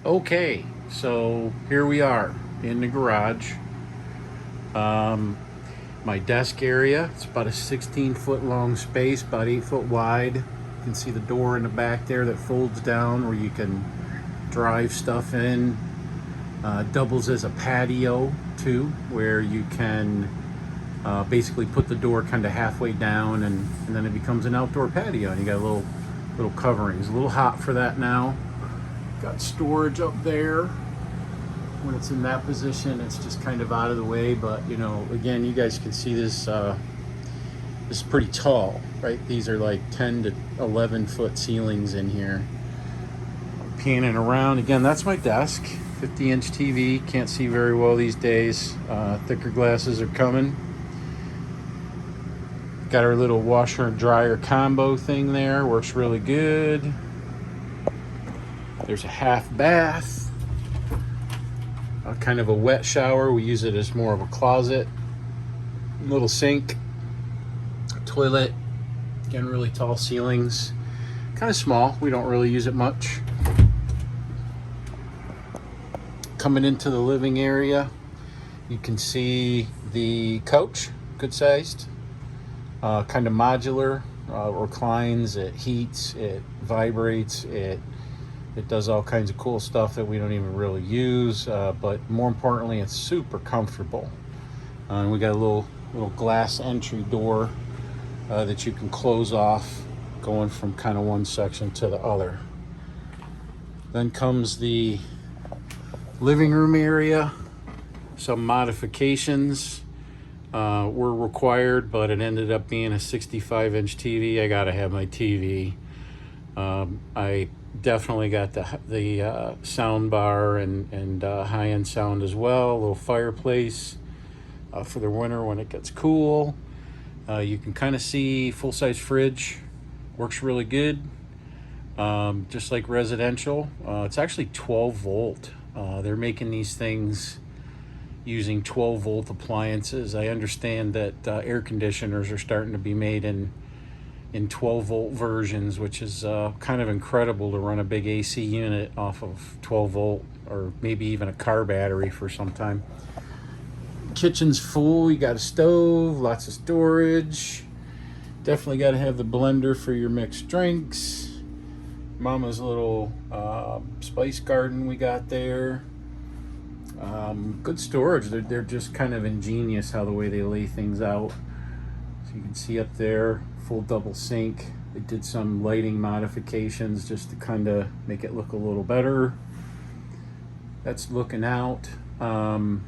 Okay, so here we are in the garage. My desk area, it's about a 16-foot long space, about 8 foot wide. You can see the door in the back there that folds down where you can drive stuff in. Doubles as a patio too, where you can basically put the door kind of halfway down and then it becomes an outdoor patio and you got little coverings. A little hot for that now. Got storage up there. When it's in that position, it's just kind of out of the way, but you know, again, you guys can see this this is pretty tall, right? These are like 10 to 11 foot ceilings in here. Panning around again, that's my desk. 50-inch TV, can't see very well these days. Thicker glasses are coming. Got our little washer and dryer combo thing there, works really good. There's a half bath. Kind of a wet shower. We use it as more of a closet. Little sink, toilet. Again, really tall ceilings. Kind of small. We don't really use it much. Coming into the living area, you can see the couch, good sized. Kind of modular. Reclines. It heats. It vibrates. It does all kinds of cool stuff that we don't even really use, but more importantly, it's super comfortable. And we got a little glass entry door that you can close off, going from kind of one section to the other. Then comes the living room area. Some modifications were required, but it ended up being a 65-inch TV. I gotta have my TV. I definitely got the sound bar and high-end sound as well. A little fireplace for the winter when it gets cool. You can kind of see full-size fridge, works really good. Just like residential, it's actually 12 volt. They're making these things using 12 volt appliances. I understand that air conditioners are starting to be made in 12 volt versions, which is kind of incredible to run a big AC unit off of 12 volt or maybe even a car battery for some time. Kitchen's full. You got a stove, lots of storage. Definitely got to have the blender for your mixed drinks. Mama's little spice garden we got there. Good storage. They're just kind of ingenious how the way they lay things out. So you can see up there, full double sink. They did some lighting modifications just to kind of make it look a little better. That's looking out. Kind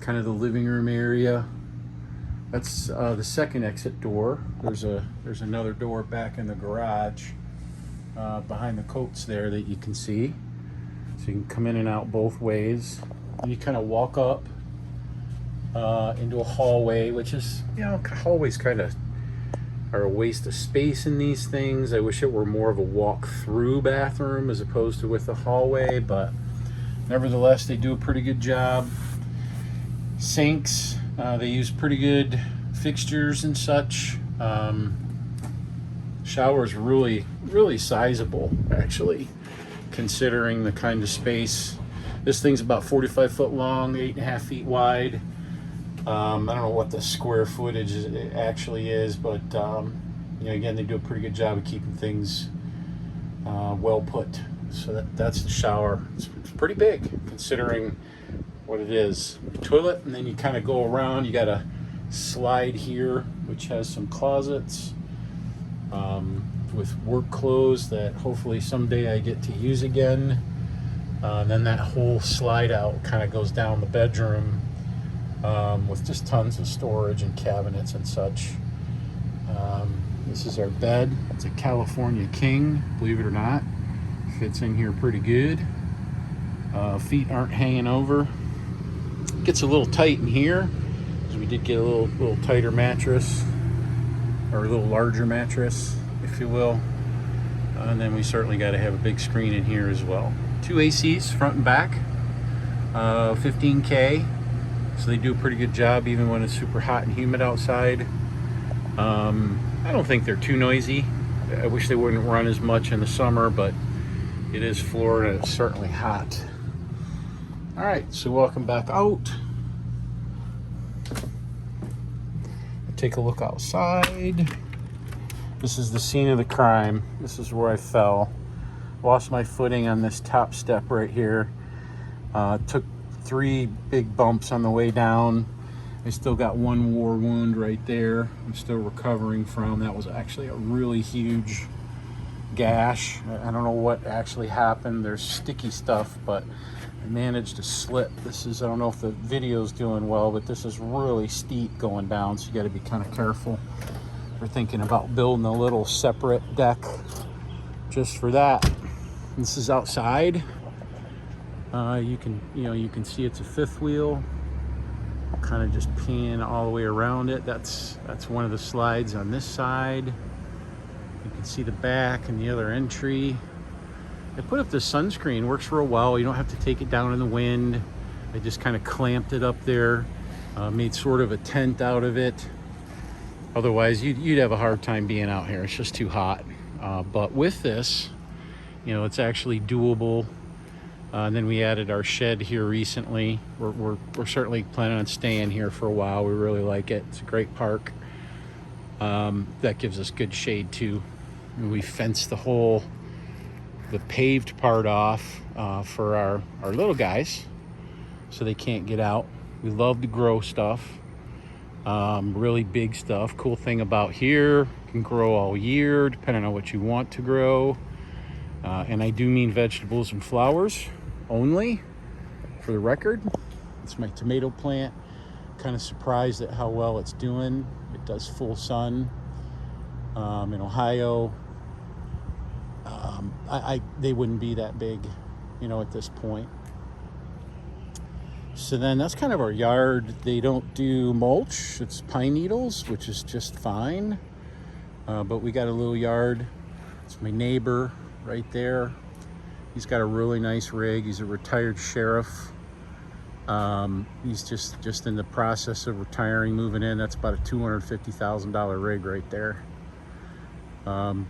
of the living room area. That's the second exit door. There's another door back in the garage behind the coats there that you can see. So you can come in and out both ways. And you kind of walk up into a hallway, which is, you know, hallways kind of are a waste of space in these things. I wish it were more of a walk-through bathroom as opposed to with a hallway, but nevertheless, they do a pretty good job. Sinks, they use pretty good fixtures and such. Shower's really sizable, actually, considering the kind of space. This thing's about 45 foot long, 8.5 feet wide. I don't know what the square footage it actually is, but you know, again, they do a pretty good job of keeping things well put. So that's the shower. It's pretty big considering what it is. Toilet, and then you kind of go around. You got a slide here, which has some closets with work clothes that hopefully someday I get to use again. And then that whole slide out kind of goes down the bedroom. With just tons of storage and cabinets and such. This is our bed. It's a California King, believe it or not. Fits in here pretty good. Feet aren't hanging over. Gets a little tight in here, because we did get a little tighter mattress, or a little larger mattress, if you will. And then we certainly got to have a big screen in here as well. 2 ACs, front and back, 15K. So they do a pretty good job even when it's super hot and humid outside. I don't think they're too noisy. I wish they wouldn't run as much in the summer, but It is Florida, it's certainly hot. All right, so welcome back out. Take a look outside. This is the scene of the crime. This is where I fell. Lost my footing on this top step right here. Took 3 big bumps on the way down. I still got 1 war wound right there. I'm still recovering from. That was actually a really huge gash. I don't know what actually happened. There's sticky stuff, but I managed to slip. This is, I don't know if the video's doing well, but this is really steep going down, so you got to be kind of careful. We're thinking about building a little separate deck just for that. This is outside. You can see it's a 5th wheel. I'll kind of just pan all the way around it. That's one of the slides on this side. You can see the back and the other entry. I put up the sunscreen, works real well. You don't have to take it down in the wind. I just kind of clamped it up there, made sort of a tent out of it. Otherwise, you'd have a hard time being out here. It's just too hot. But with this, it's actually doable. And then we added our shed here recently. We're certainly planning on staying here for a while. We really like it. It's a great park. That gives us good shade too. And we fenced the paved part off for our little guys, so they can't get out. We love to grow stuff. Really big stuff. Cool thing about here, you can grow all year depending on what you want to grow. And I do mean vegetables and flowers only, for the record. It's my tomato plant. Kind of surprised at how well it's doing. It does full sun. In Ohio, they wouldn't be that big, at this point. So then that's kind of our yard. They don't do mulch. It's pine needles, which is just fine. But we got a little yard. It's my neighbor right there. He's got a really nice rig. He's a retired sheriff. He's just in the process of retiring, moving in. That's about a $250,000 rig right there.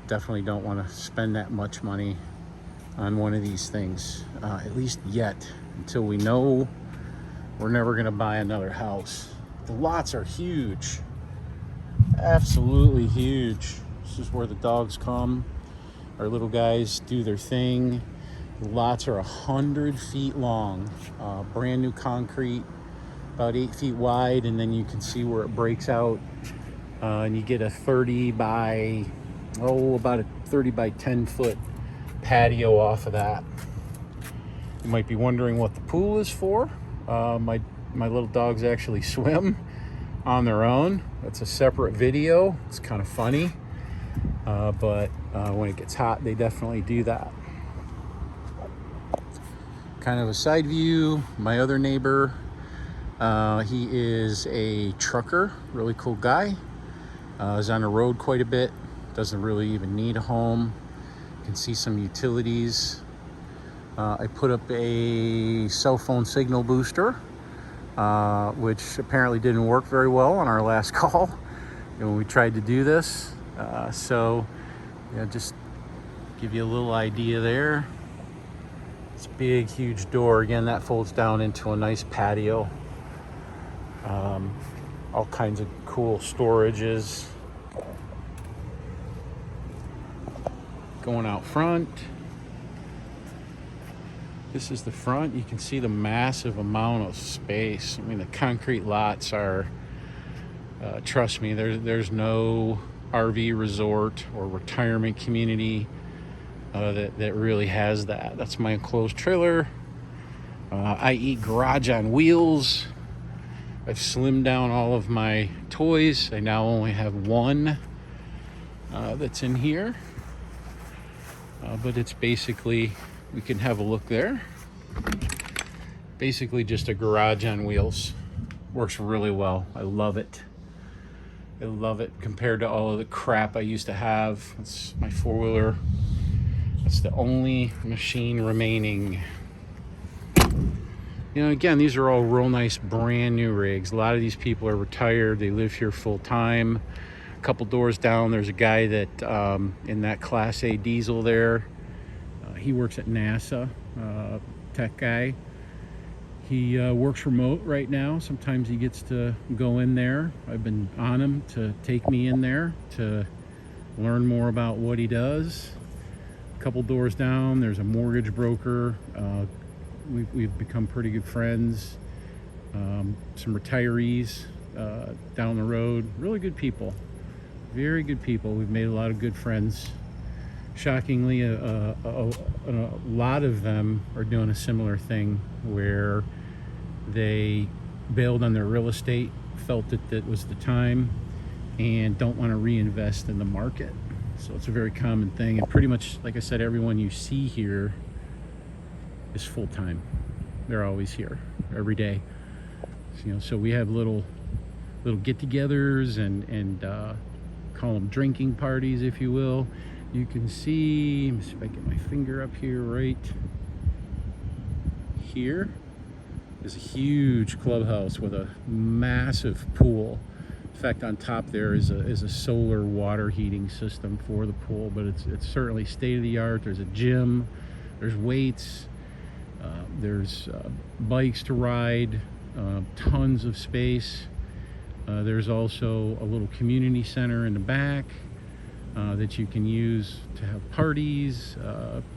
Definitely don't want to spend that much money on one of these things, at least yet, until we know we're never going to buy another house. The lots are huge, absolutely huge. This is where the dogs come. Our little guys do their thing. The lots are 100 feet long, brand new concrete, about 8 feet wide, and then you can see where it breaks out, and you get a 30 by, about a 30 by 10 foot patio off of that. You might be wondering what the pool is for. My little dogs actually swim on their own. That's a separate video. It's kind of funny, but when it gets hot, they definitely do that. Kind of a side view. My other neighbor, he is a trucker, really cool guy. Is on the road quite a bit. Doesn't really even need a home. You can see some utilities. I put up a cell phone signal booster, which apparently didn't work very well on our last call when we tried to do this. Just give you a little idea there. It's a big, huge door. Again, that folds down into a nice patio. All kinds of cool storages. Going out front. This is the front. You can see the massive amount of space. I mean, the concrete lots are, trust me, there's no RV resort or retirement community that really has that. That's my enclosed trailer. I eat garage on wheels. I've slimmed down all of my toys. I now only have one that's in here. But it's basically, we can have a look there. Basically just a garage on wheels. Works really well. I love it. I love it compared to all of the crap I used to have. It's my four-wheeler. That's the only machine remaining. Again, these are all real nice brand new rigs. A lot of these people are retired. They live here full time. A couple doors down, there's a guy that in that Class A diesel there. he works at NASA, tech guy. He works remote right now. Sometimes he gets to go in there. I've been on him to take me in there to learn more about what he does. A couple doors down, there's a mortgage broker. We've become pretty good friends. Some retirees down the road. Really good people. Very good people. We've made a lot of good friends. Shockingly, a lot of them are doing a similar thing where they bailed on their real estate, felt that it was the time, and don't want to reinvest in the market. So it's a very common thing, and pretty much, like I said, everyone you see here is full-time. They're always here every day. So we have little get-togethers and call them drinking parties, if you will. You can see, let me see if I get my finger up here, right here is a huge clubhouse with a massive pool. In fact, on top there is a solar water heating system for the pool, but it's certainly state-of-the-art. There's a gym, there's weights, there's bikes to ride, tons of space. There's also a little community center in the back that you can use to have parties,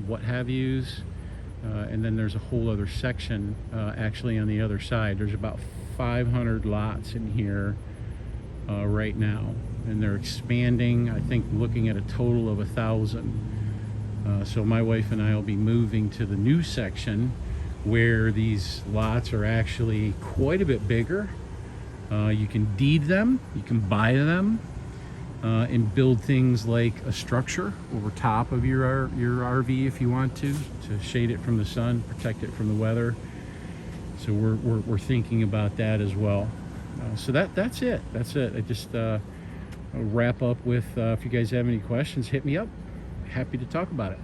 what have yous. And then there's a whole other section actually on the other side. There's about 500 lots in here right now, and they're expanding. I think looking at a total of 1,000. So my wife and I will be moving to the new section where these lots are actually quite a bit bigger. You can deed them, you can buy them, and build things like a structure over top of your RV if you want to shade it from the sun, protect it from the weather. So we're thinking about that as well. So that's it. I just wrap up with if you guys have any questions, hit me up. Happy to talk about it.